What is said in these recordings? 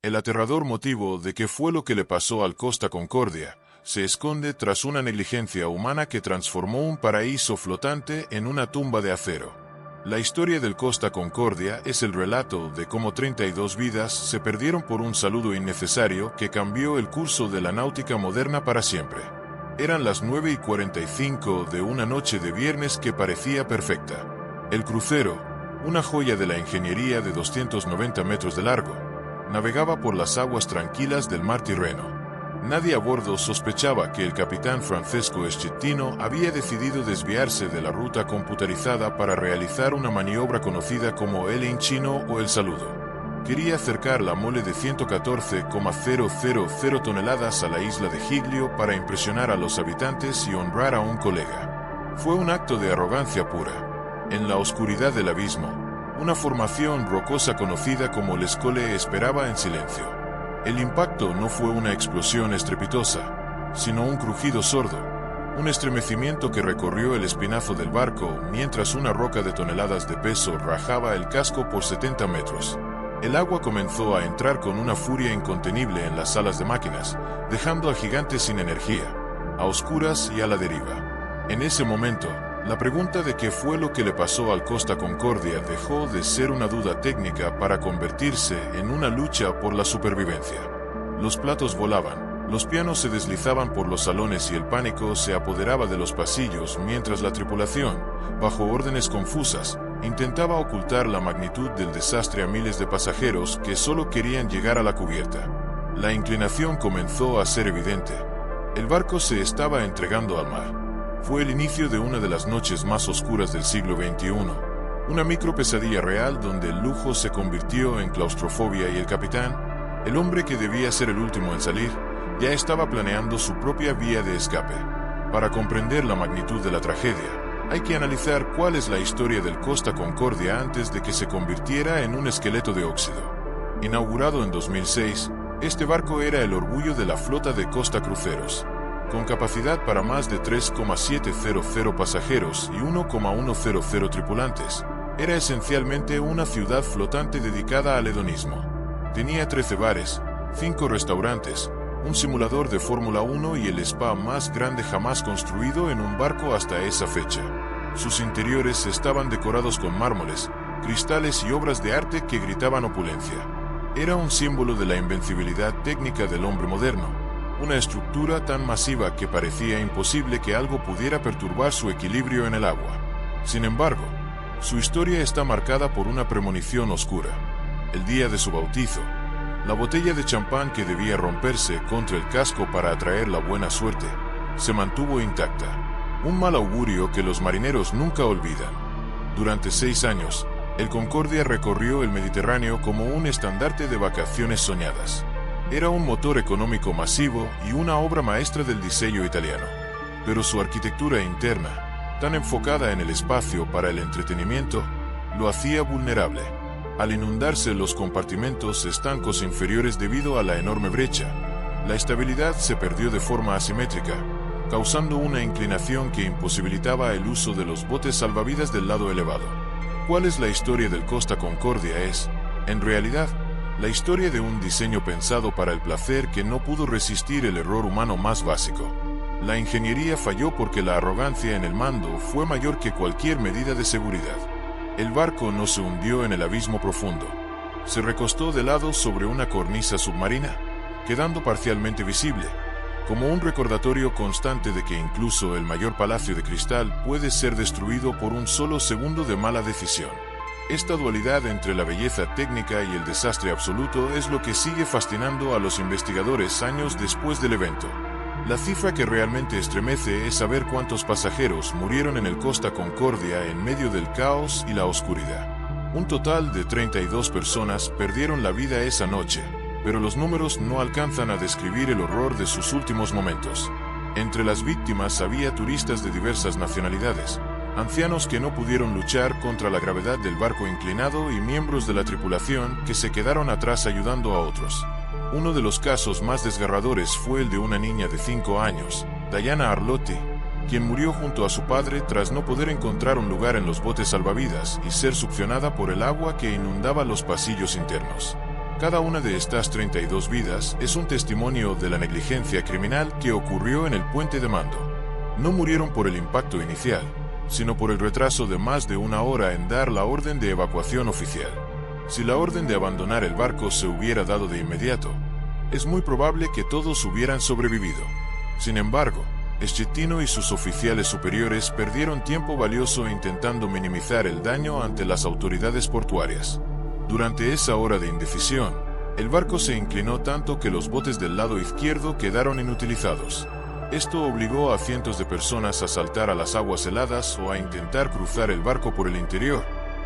El aterrador motivo de qué fue lo que le pasó al Costa Concordia se esconde tras una negligencia humana que transformó un paraíso flotante en una tumba de acero. La historia del Costa Concordia es el relato de cómo 32 vidas se perdieron por un saludo innecesario que cambió el curso de la náutica moderna para siempre. Eran las 9:45 de una noche de viernes que parecía perfecta. El crucero, una joya de la ingeniería de 290 metros de largo, navegaba por las aguas tranquilas del mar Tirreno. Nadie a bordo sospechaba que el capitán Francesco Schettino había decidido desviarse de la ruta computarizada para realizar una maniobra conocida como el hinchino o el saludo. Quería acercar la mole de 114,000 toneladas a la isla de Giglio para impresionar a los habitantes y honrar a un colega. Fue un acto de arrogancia pura. En la oscuridad del abismo, una formación rocosa conocida como l'Escole esperaba en silencio. El impacto no fue una explosión estrepitosa, sino un crujido sordo, un estremecimiento que recorrió el espinazo del barco mientras una roca de toneladas de peso rajaba el casco por 70 metros. El agua comenzó a entrar con una furia incontenible en las salas de máquinas, dejando al gigante sin energía, a oscuras y a la deriva. En ese momento, la pregunta de qué fue lo que le pasó al Costa Concordia dejó de ser una duda técnica para convertirse en una lucha por la supervivencia. Los platos volaban, los pianos se deslizaban por los salones y el pánico se apoderaba de los pasillos mientras la tripulación, bajo órdenes confusas, intentaba ocultar la magnitud del desastre a miles de pasajeros que solo querían llegar a la cubierta. La inclinación comenzó a ser evidente. El barco se estaba entregando al mar. Fue el inicio de una de las noches más oscuras del siglo XXI, una micropesadilla real donde el lujo se convirtió en claustrofobia y el capitán, el hombre que debía ser el último en salir, ya estaba planeando su propia vía de escape. Para comprender la magnitud de la tragedia, hay que analizar cuál es la historia del Costa Concordia antes de que se convirtiera en un esqueleto de óxido. Inaugurado en 2006, este barco era el orgullo de la flota de Costa Cruceros. Con capacidad para más de 3,700 pasajeros y 1,100 tripulantes, era esencialmente una ciudad flotante dedicada al hedonismo. Tenía 13 bares, 5 restaurantes, un simulador de Fórmula 1 y el spa más grande jamás construido en un barco hasta esa fecha. Sus interiores estaban decorados con mármoles, cristales y obras de arte que gritaban opulencia. Era un símbolo de la invencibilidad técnica del hombre moderno. Una estructura tan masiva que parecía imposible que algo pudiera perturbar su equilibrio en el agua. Sin embargo, su historia está marcada por una premonición oscura. El día de su bautizo, la botella de champán que debía romperse contra el casco para atraer la buena suerte, se mantuvo intacta. Un mal augurio que los marineros nunca olvidan. Durante 6 años, el Concordia recorrió el Mediterráneo como un estandarte de vacaciones soñadas. Era un motor económico masivo y una obra maestra del diseño italiano. Pero su arquitectura interna, tan enfocada en el espacio para el entretenimiento, lo hacía vulnerable. Al inundarse los compartimentos estancos inferiores debido a la enorme brecha, la estabilidad se perdió de forma asimétrica, causando una inclinación que imposibilitaba el uso de los botes salvavidas del lado elevado. ¿Cuál es la historia del Costa Concordia? Es, en realidad, la historia de un diseño pensado para el placer que no pudo resistir el error humano más básico. La ingeniería falló porque la arrogancia en el mando fue mayor que cualquier medida de seguridad. El barco no se hundió en el abismo profundo. Se recostó de lado sobre una cornisa submarina, quedando parcialmente visible, como un recordatorio constante de que incluso el mayor palacio de cristal puede ser destruido por un solo segundo de mala decisión. Esta dualidad entre la belleza técnica y el desastre absoluto es lo que sigue fascinando a los investigadores años después del evento. La cifra que realmente estremece es saber cuántos pasajeros murieron en el Costa Concordia en medio del caos y la oscuridad. Un total de 32 personas perdieron la vida esa noche, pero los números no alcanzan a describir el horror de sus últimos momentos. Entre las víctimas había turistas de diversas nacionalidades, ancianos que no pudieron luchar contra la gravedad del barco inclinado y miembros de la tripulación que se quedaron atrás ayudando a otros. Uno de los casos más desgarradores fue el de una niña de 5 años, Diana Arlotti, quien murió junto a su padre tras no poder encontrar un lugar en los botes salvavidas y ser succionada por el agua que inundaba los pasillos internos. Cada una de estas 32 vidas es un testimonio de la negligencia criminal que ocurrió en el puente de mando. No murieron por el impacto inicial, sino por el retraso de más de una hora en dar la orden de evacuación oficial. Si la orden de abandonar el barco se hubiera dado de inmediato, es muy probable que todos hubieran sobrevivido. Sin embargo, Schettino y sus oficiales superiores perdieron tiempo valioso intentando minimizar el daño ante las autoridades portuarias. Durante esa hora de indecisión, el barco se inclinó tanto que los botes del lado izquierdo quedaron inutilizados. Esto obligó a cientos de personas a saltar a las aguas heladas o a intentar cruzar el barco por el interior,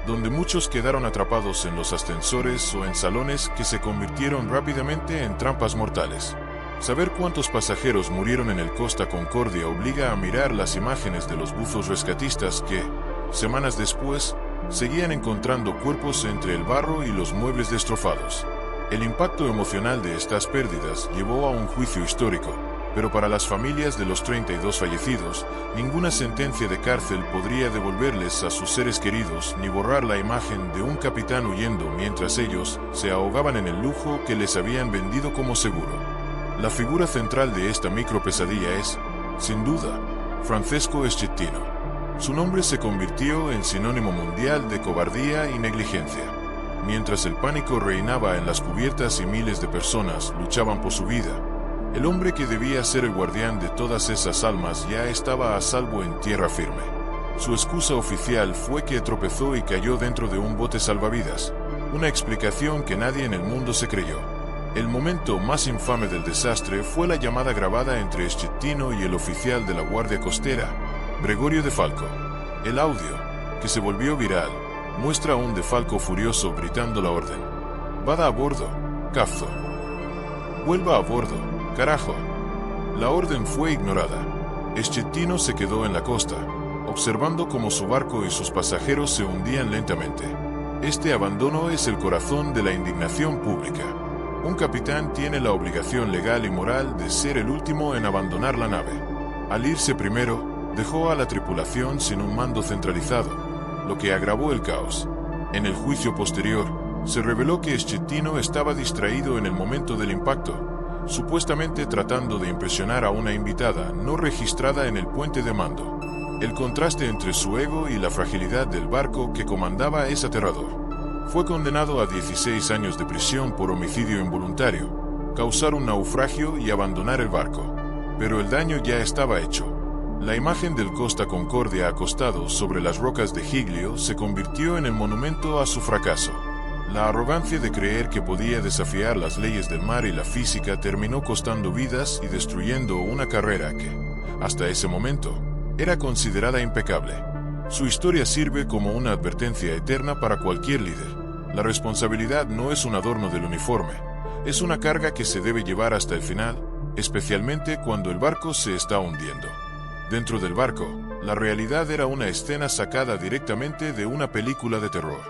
donde muchos quedaron atrapados en los ascensores o en salones que se convirtieron rápidamente en trampas mortales. Saber cuántos pasajeros murieron en el Costa Concordia obliga a mirar las imágenes de los buzos rescatistas que, semanas después, seguían encontrando cuerpos entre el barro y los muebles destrozados. El impacto emocional de estas pérdidas llevó a un juicio histórico, pero para las familias de los 32 fallecidos, ninguna sentencia de cárcel podría devolverles a sus seres queridos ni borrar la imagen de un capitán huyendo mientras ellos se ahogaban en el lujo que les habían vendido como seguro. La figura central de esta micropesadilla es, sin duda, Francesco Schettino. Su nombre se convirtió en sinónimo mundial de cobardía y negligencia. Mientras el pánico reinaba en las cubiertas y miles de personas luchaban por su vida, el hombre que debía ser el guardián de todas esas almas ya estaba a salvo en tierra firme. Su excusa oficial fue que tropezó y cayó dentro de un bote salvavidas, una explicación que nadie en el mundo se creyó. El momento más infame del desastre fue la llamada grabada entre Schettino y el oficial de la Guardia Costera, Gregorio De Falco. El audio, que se volvió viral, muestra a un De Falco furioso gritando la orden: «Vada a bordo, cazzo. Vuelva a bordo, carajo». La orden fue ignorada. Schettino se quedó en la costa, observando cómo su barco y sus pasajeros se hundían lentamente. Este abandono es el corazón de la indignación pública. Un capitán tiene la obligación legal y moral de ser el último en abandonar la nave. Al irse primero, dejó a la tripulación sin un mando centralizado, lo que agravó el caos. En el juicio posterior, se reveló que Schettino estaba distraído en el momento del impacto, supuestamente tratando de impresionar a una invitada no registrada en el puente de mando. El contraste entre su ego y la fragilidad del barco que comandaba es aterrador. Fue condenado a 16 años de prisión por homicidio involuntario, causar un naufragio y abandonar el barco. Pero el daño ya estaba hecho. La imagen del Costa Concordia acostado sobre las rocas de Giglio se convirtió en el monumento a su fracaso. La arrogancia de creer que podía desafiar las leyes del mar y la física terminó costando vidas y destruyendo una carrera que, hasta ese momento, era considerada impecable. Su historia sirve como una advertencia eterna para cualquier líder. La responsabilidad no es un adorno del uniforme, es una carga que se debe llevar hasta el final, especialmente cuando el barco se está hundiendo. Dentro del barco, la realidad era una escena sacada directamente de una película de terror.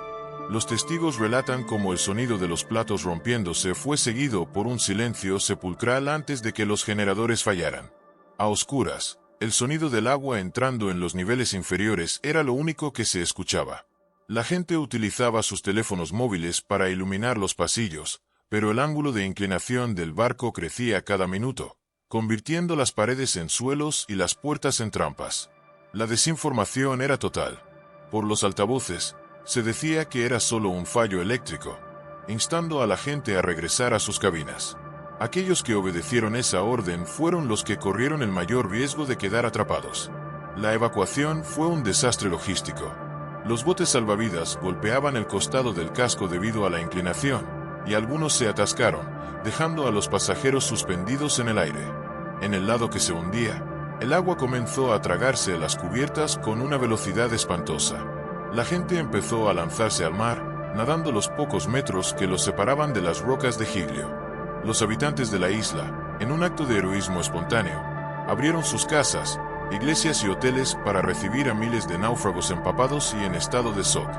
Los testigos relatan cómo el sonido de los platos rompiéndose fue seguido por un silencio sepulcral antes de que los generadores fallaran. A oscuras, el sonido del agua entrando en los niveles inferiores era lo único que se escuchaba. La gente utilizaba sus teléfonos móviles para iluminar los pasillos, pero el ángulo de inclinación del barco crecía cada minuto, convirtiendo las paredes en suelos y las puertas en trampas. La desinformación era total. Por los altavoces, se decía que era solo un fallo eléctrico, instando a la gente a regresar a sus cabinas. Aquellos que obedecieron esa orden fueron los que corrieron el mayor riesgo de quedar atrapados. La evacuación fue un desastre logístico. Los botes salvavidas golpeaban el costado del casco debido a la inclinación, y algunos se atascaron, dejando a los pasajeros suspendidos en el aire. En el lado que se hundía, el agua comenzó a tragarse las cubiertas con una velocidad espantosa. La gente empezó a lanzarse al mar, nadando los pocos metros que los separaban de las rocas de Giglio. Los habitantes de la isla, en un acto de heroísmo espontáneo, abrieron sus casas, iglesias y hoteles para recibir a miles de náufragos empapados y en estado de shock.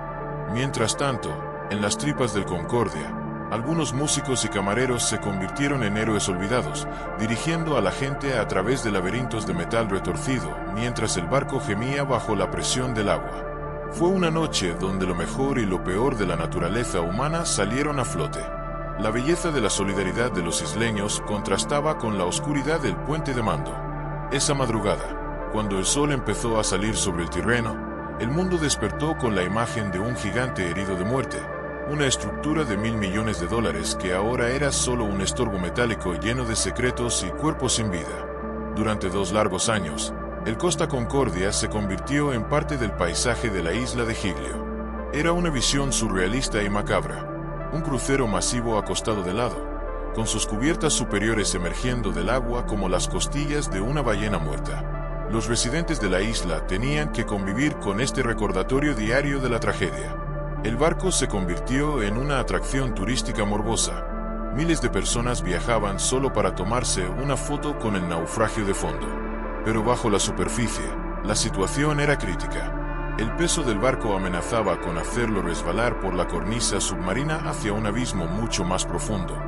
Mientras tanto, en las tripas del Concordia, algunos músicos y camareros se convirtieron en héroes olvidados, dirigiendo a la gente a través de laberintos de metal retorcido, mientras el barco gemía bajo la presión del agua. Fue una noche donde lo mejor y lo peor de la naturaleza humana salieron a flote. La belleza de la solidaridad de los isleños contrastaba con la oscuridad del puente de mando. Esa madrugada, cuando el sol empezó a salir sobre el Tirreno, el mundo despertó con la imagen de un gigante herido de muerte, una estructura de $1.000 millones que ahora era solo un estorbo metálico lleno de secretos y cuerpos sin vida. Durante 2 largos años, el Costa Concordia se convirtió en parte del paisaje de la isla de Giglio. Era una visión surrealista y macabra, un crucero masivo acostado de lado, con sus cubiertas superiores emergiendo del agua como las costillas de una ballena muerta. Los residentes de la isla tenían que convivir con este recordatorio diario de la tragedia. El barco se convirtió en una atracción turística morbosa. Miles de personas viajaban solo para tomarse una foto con el naufragio de fondo. Pero bajo la superficie, la situación era crítica. El peso del barco amenazaba con hacerlo resbalar por la cornisa submarina hacia un abismo mucho más profundo,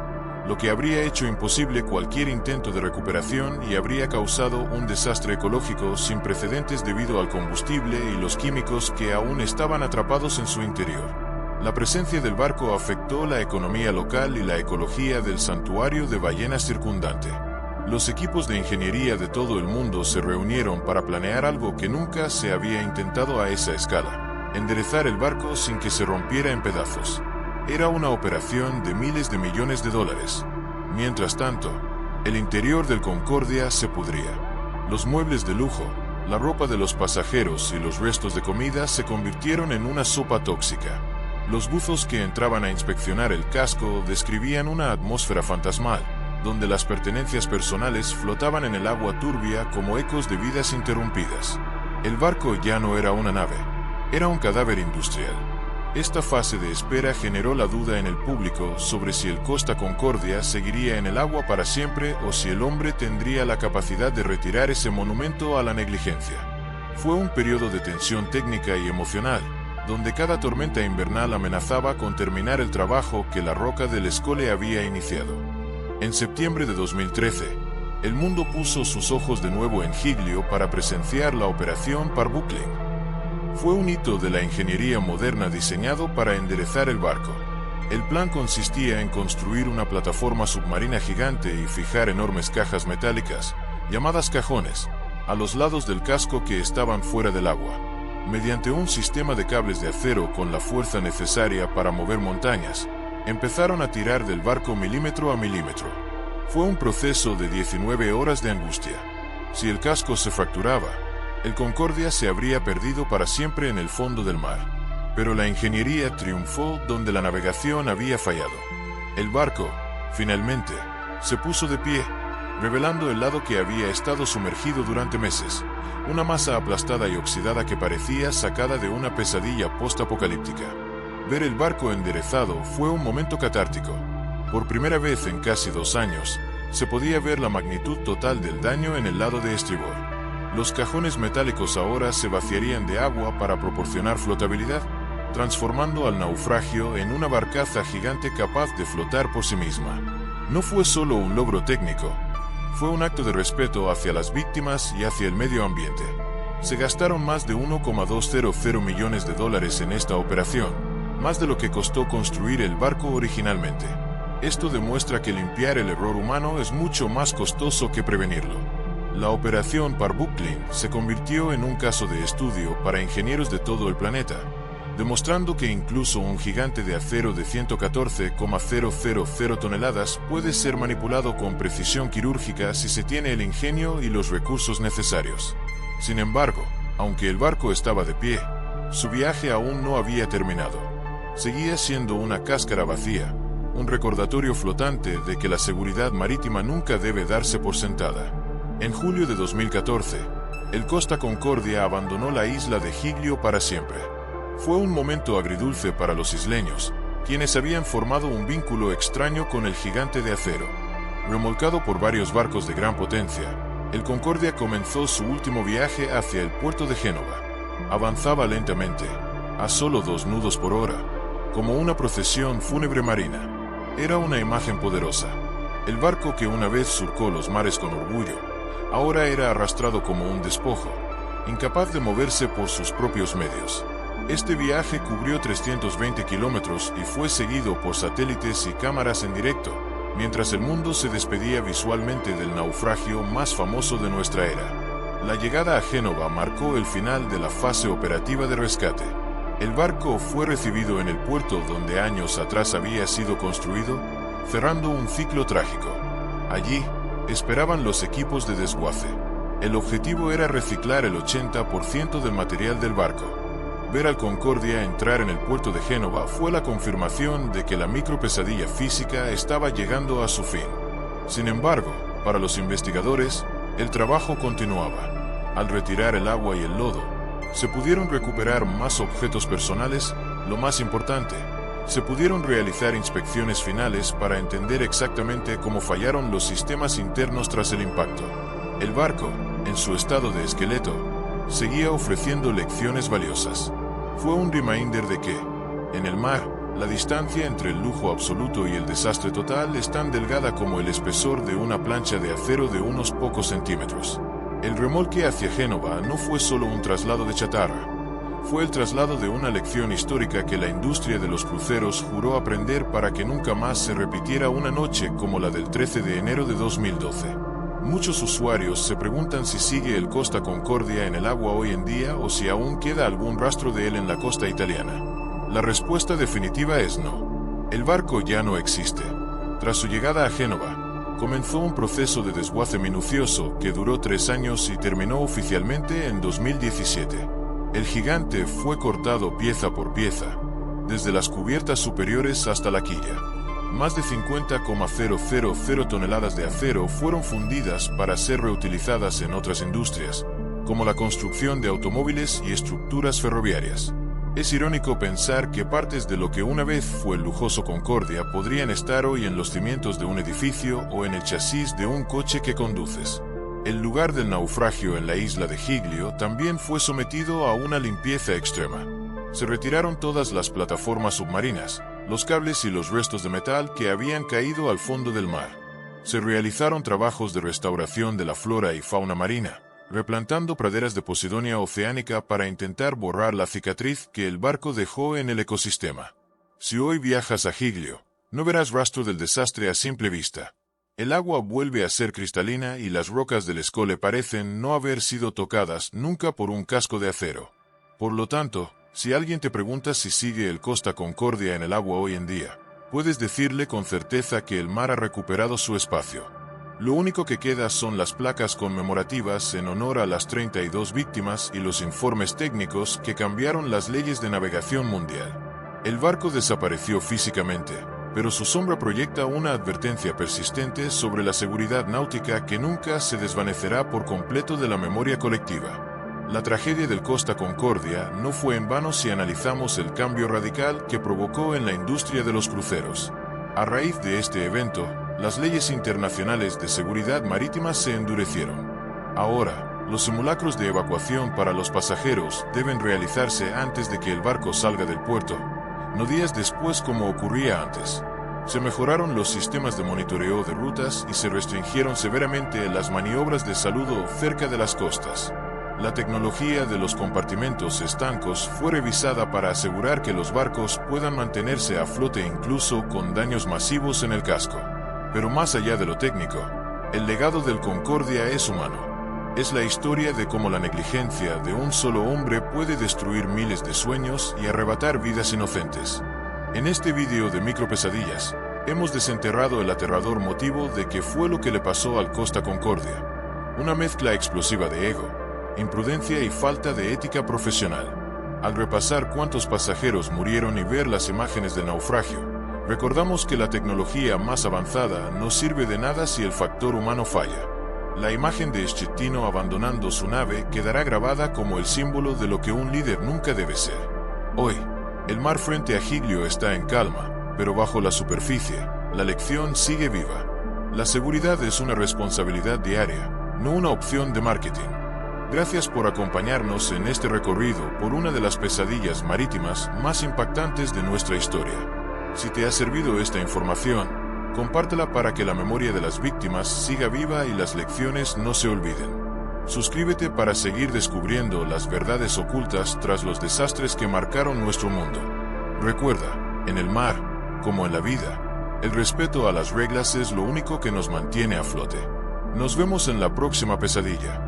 lo que habría hecho imposible cualquier intento de recuperación y habría causado un desastre ecológico sin precedentes debido al combustible y los químicos que aún estaban atrapados en su interior. La presencia del barco afectó la economía local y la ecología del santuario de ballenas circundante. Los equipos de ingeniería de todo el mundo se reunieron para planear algo que nunca se había intentado a esa escala: enderezar el barco sin que se rompiera en pedazos. Era una operación de miles de millones de dólares. Mientras tanto, el interior del Concordia se pudría. Los muebles de lujo, la ropa de los pasajeros y los restos de comida se convirtieron en una sopa tóxica. Los buzos que entraban a inspeccionar el casco describían una atmósfera fantasmal, donde las pertenencias personales flotaban en el agua turbia como ecos de vidas interrumpidas. El barco ya no era una nave, era un cadáver industrial. Esta fase de espera generó la duda en el público sobre si el Costa Concordia seguiría en el agua para siempre o si el hombre tendría la capacidad de retirar ese monumento a la negligencia. Fue un periodo de tensión técnica y emocional, donde cada tormenta invernal amenazaba con terminar el trabajo que la roca del Escole había iniciado. En septiembre de 2013, el mundo puso sus ojos de nuevo en Giglio para presenciar la operación Parbuckling. Fue un hito de la ingeniería moderna diseñado para enderezar el barco. El plan consistía en construir una plataforma submarina gigante y fijar enormes cajas metálicas, llamadas cajones, a los lados del casco que estaban fuera del agua. Mediante un sistema de cables de acero con la fuerza necesaria para mover montañas, empezaron a tirar del barco milímetro a milímetro. Fue un proceso de 19 horas de angustia. Si el casco se fracturaba, el Concordia se habría perdido para siempre en el fondo del mar. Pero la ingeniería triunfó donde la navegación había fallado. El barco, finalmente, se puso de pie, revelando el lado que había estado sumergido durante meses, una masa aplastada y oxidada que parecía sacada de una pesadilla post-apocalíptica. Ver el barco enderezado fue un momento catártico. Por primera vez en casi 2 años, se podía ver la magnitud total del daño en el lado de estribor. Los cajones metálicos ahora se vaciarían de agua para proporcionar flotabilidad, transformando al naufragio en una barcaza gigante capaz de flotar por sí misma. No fue solo un logro técnico, fue un acto de respeto hacia las víctimas y hacia el medio ambiente. Se gastaron más de $1,200 millones en esta operación, más de lo que costó construir el barco originalmente. Esto demuestra que limpiar el error humano es mucho más costoso que prevenirlo. La operación Parbuckling se convirtió en un caso de estudio para ingenieros de todo el planeta, demostrando que incluso un gigante de acero de 114,000 toneladas puede ser manipulado con precisión quirúrgica si se tiene el ingenio y los recursos necesarios. Sin embargo, aunque el barco estaba de pie, su viaje aún no había terminado. Seguía siendo una cáscara vacía, un recordatorio flotante de que la seguridad marítima nunca debe darse por sentada. En julio de 2014, el Costa Concordia abandonó la isla de Giglio para siempre. Fue un momento agridulce para los isleños, quienes habían formado un vínculo extraño con el gigante de acero. Remolcado por varios barcos de gran potencia, el Concordia comenzó su último viaje hacia el puerto de Génova. Avanzaba lentamente, a solo 2 nudos por hora, como una procesión fúnebre marina. Era una imagen poderosa. El barco que una vez surcó los mares con orgullo, ahora era arrastrado como un despojo, incapaz de moverse por sus propios medios. Este viaje cubrió 320 kilómetros y fue seguido por satélites y cámaras en directo, mientras el mundo se despedía visualmente del naufragio más famoso de nuestra era. La llegada a Génova marcó el final de la fase operativa de rescate. El barco fue recibido en el puerto donde años atrás había sido construido, cerrando un ciclo trágico. Allí, esperaban los equipos de desguace. El objetivo era reciclar el 80% del material del barco. Ver al Concordia entrar en el puerto de Génova fue la confirmación de que la micropesadilla física estaba llegando a su fin. Sin embargo, para los investigadores, el trabajo continuaba. Al retirar el agua y el lodo, se pudieron recuperar más objetos personales. Lo más importante, se pudieron realizar inspecciones finales para entender exactamente cómo fallaron los sistemas internos tras el impacto. El barco, en su estado de esqueleto, seguía ofreciendo lecciones valiosas. Fue un reminder de que, en el mar, la distancia entre el lujo absoluto y el desastre total es tan delgada como el espesor de una plancha de acero de unos pocos centímetros. El remolque hacia Génova no fue solo un traslado de chatarra. Fue el traslado de una lección histórica que la industria de los cruceros juró aprender para que nunca más se repitiera una noche como la del 13 de enero de 2012. Muchos usuarios se preguntan si sigue el Costa Concordia en el agua hoy en día o si aún queda algún rastro de él en la costa italiana. La respuesta definitiva es no. El barco ya no existe. Tras su llegada a Génova, comenzó un proceso de desguace minucioso que duró 3 años y terminó oficialmente en 2017. El gigante fue cortado pieza por pieza, desde las cubiertas superiores hasta la quilla. Más de 50,000 toneladas de acero fueron fundidas para ser reutilizadas en otras industrias, como la construcción de automóviles y estructuras ferroviarias. Es irónico pensar que partes de lo que una vez fue el lujoso Concordia podrían estar hoy en los cimientos de un edificio o en el chasis de un coche que conduces. El lugar del naufragio en la isla de Giglio también fue sometido a una limpieza extrema. Se retiraron todas las plataformas submarinas, los cables y los restos de metal que habían caído al fondo del mar. Se realizaron trabajos de restauración de la flora y fauna marina, replantando praderas de Posidonia oceánica para intentar borrar la cicatriz que el barco dejó en el ecosistema. Si hoy viajas a Giglio, no verás rastro del desastre a simple vista. El agua vuelve a ser cristalina y las rocas del Escole parecen no haber sido tocadas nunca por un casco de acero. Por lo tanto, si alguien te pregunta si sigue el Costa Concordia en el agua hoy en día, puedes decirle con certeza que el mar ha recuperado su espacio. Lo único que queda son las placas conmemorativas en honor a las 32 víctimas y los informes técnicos que cambiaron las leyes de navegación mundial. El barco desapareció físicamente, pero su sombra proyecta una advertencia persistente sobre la seguridad náutica que nunca se desvanecerá por completo de la memoria colectiva. La tragedia del Costa Concordia no fue en vano si analizamos el cambio radical que provocó en la industria de los cruceros. A raíz de este evento, las leyes internacionales de seguridad marítima se endurecieron. Ahora, los simulacros de evacuación para los pasajeros deben realizarse antes de que el barco salga del puerto, no días después como ocurría antes. Se mejoraron los sistemas de monitoreo de rutas y se restringieron severamente las maniobras de saludo cerca de las costas. La tecnología de los compartimentos estancos fue revisada para asegurar que los barcos puedan mantenerse a flote incluso con daños masivos en el casco. Pero más allá de lo técnico, el legado del Concordia es humano. Es la historia de cómo la negligencia de un solo hombre puede destruir miles de sueños y arrebatar vidas inocentes. En este vídeo de micropesadillas, hemos desenterrado el aterrador motivo de qué fue lo que le pasó al Costa Concordia. Una mezcla explosiva de ego, imprudencia y falta de ética profesional. Al repasar cuántos pasajeros murieron y ver las imágenes del naufragio, recordamos que la tecnología más avanzada no sirve de nada si el factor humano falla. La imagen de Schettino abandonando su nave quedará grabada como el símbolo de lo que un líder nunca debe ser. Hoy, el mar frente a Giglio está en calma, pero bajo la superficie, la lección sigue viva. La seguridad es una responsabilidad diaria, no una opción de marketing. Gracias por acompañarnos en este recorrido por una de las pesadillas marítimas más impactantes de nuestra historia. Si te ha servido esta información, compártela para que la memoria de las víctimas siga viva y las lecciones no se olviden. Suscríbete para seguir descubriendo las verdades ocultas tras los desastres que marcaron nuestro mundo. Recuerda, en el mar, como en la vida, el respeto a las reglas es lo único que nos mantiene a flote. Nos vemos en la próxima pesadilla.